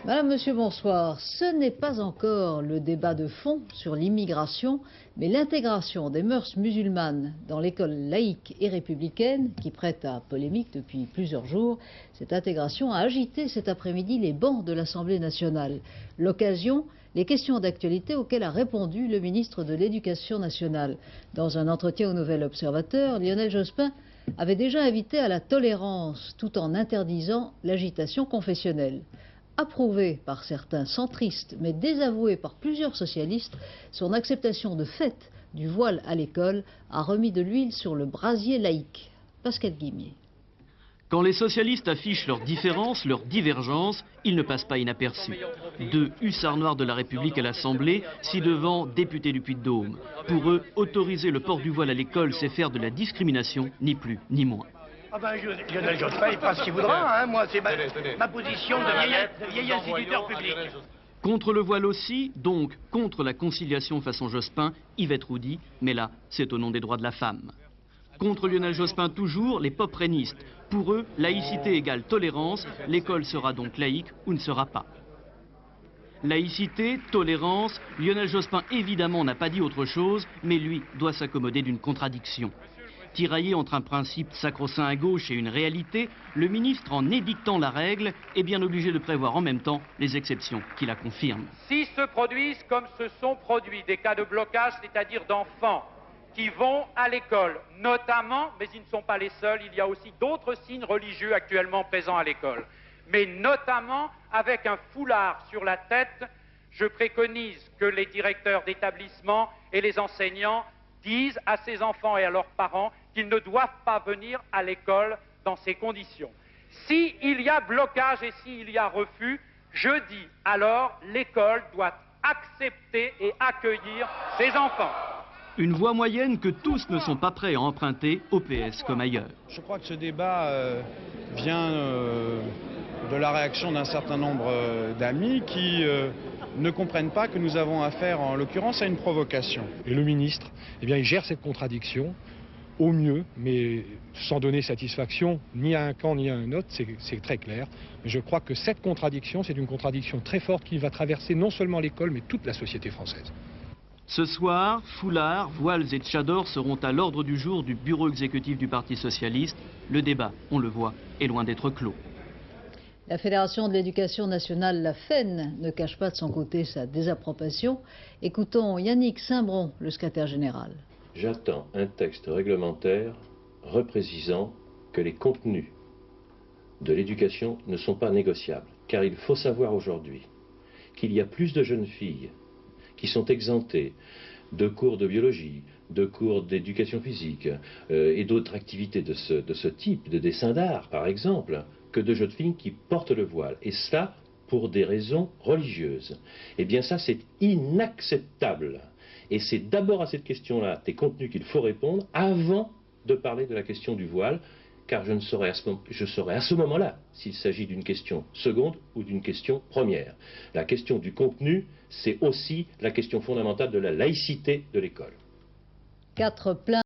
Madame, Monsieur, bonsoir. Ce n'est pas encore le débat de fond sur l'immigration, mais l'intégration des mœurs musulmanes dans l'école laïque et républicaine, qui prête à polémique depuis plusieurs jours. Cette intégration a agité cet après-midi les bancs de l'Assemblée nationale. L'occasion, les questions d'actualité auxquelles a répondu le ministre de l'Éducation nationale. Dans un entretien au Nouvel Observateur, Lionel Jospin avait déjà invité à la tolérance tout en interdisant l'agitation confessionnelle. Approuvé par certains centristes, mais désavoué par plusieurs socialistes, son acceptation de fait du voile à l'école a remis de l'huile sur le brasier laïque. Pascal Guimier. Quand les socialistes affichent leurs différences, leurs divergences, ils ne passent pas inaperçus. 2 hussards noirs de la République à l'Assemblée, ci-devant députés du Puy-de-Dôme. Pour eux, autoriser le port du voile à l'école, c'est faire de la discrimination, ni plus ni moins. Ah ben, Lionel Jospin, il fera ce qu'il voudra, hein. Moi, c'est ma position de vieil instituteur public. Contre le voile aussi, donc contre la conciliation façon Jospin, Yvette Roudy, mais là, c'est au nom des droits de la femme. Contre Lionel Jospin toujours, les pop-rénistes. Pour eux, laïcité égale tolérance, l'école sera donc laïque ou ne sera pas. Laïcité, tolérance, Lionel Jospin évidemment n'a pas dit autre chose, mais lui doit s'accommoder d'une contradiction. Tiraillé entre un principe sacro-saint à gauche et une réalité, le ministre, en édictant la règle, est bien obligé de prévoir en même temps les exceptions qui la confirment. Si se produisent, comme se sont produits, des cas de blocage, c'est-à-dire d'enfants qui vont à l'école, notamment, mais ils ne sont pas les seuls, il y a aussi d'autres signes religieux actuellement présents à l'école, mais notamment avec un foulard sur la tête, je préconise que les directeurs d'établissement et les enseignants disent à ces enfants et à leurs parents qu'ils ne doivent pas venir à l'école dans ces conditions. S'il y a blocage et s'il y a refus, je dis alors l'école doit accepter et accueillir ces enfants. Une voie moyenne que tous ne sont pas prêts à emprunter, au PS comme ailleurs. Je crois que ce débat vient de la réaction d'un certain nombre d'amis qui ne comprennent pas que nous avons affaire, en l'occurrence, à une provocation. Et le ministre, eh bien, il gère cette contradiction au mieux, mais sans donner satisfaction ni à un camp ni à un autre, c'est très clair. Mais je crois que cette contradiction, c'est une contradiction très forte qui va traverser non seulement l'école, mais toute la société française. Ce soir, foulards, voiles et tchadors seront à l'ordre du jour du bureau exécutif du Parti socialiste. Le débat, on le voit, est loin d'être clos. La Fédération de l'éducation nationale, la FEN, ne cache pas de son côté sa désapprobation. Écoutons Yannick Saint-Bron, le secrétaire général. J'attends un texte réglementaire reprécisant que les contenus de l'éducation ne sont pas négociables. Car il faut savoir aujourd'hui qu'il y a plus de jeunes filles qui sont exemptées de cours de biologie, de cours d'éducation physique et d'autres activités de ce type, de dessin d'art par exemple, que de jeunes filles qui portent le voile. Et cela pour des raisons religieuses. Eh bien ça c'est inacceptable. Et c'est d'abord à cette question-là, des contenus qu'il faut répondre avant de parler de la question du voile, car je saurai à ce moment-là s'il s'agit d'une question seconde ou d'une question première. La question du contenu, c'est aussi la question fondamentale de la laïcité de l'école. 4 plaintes.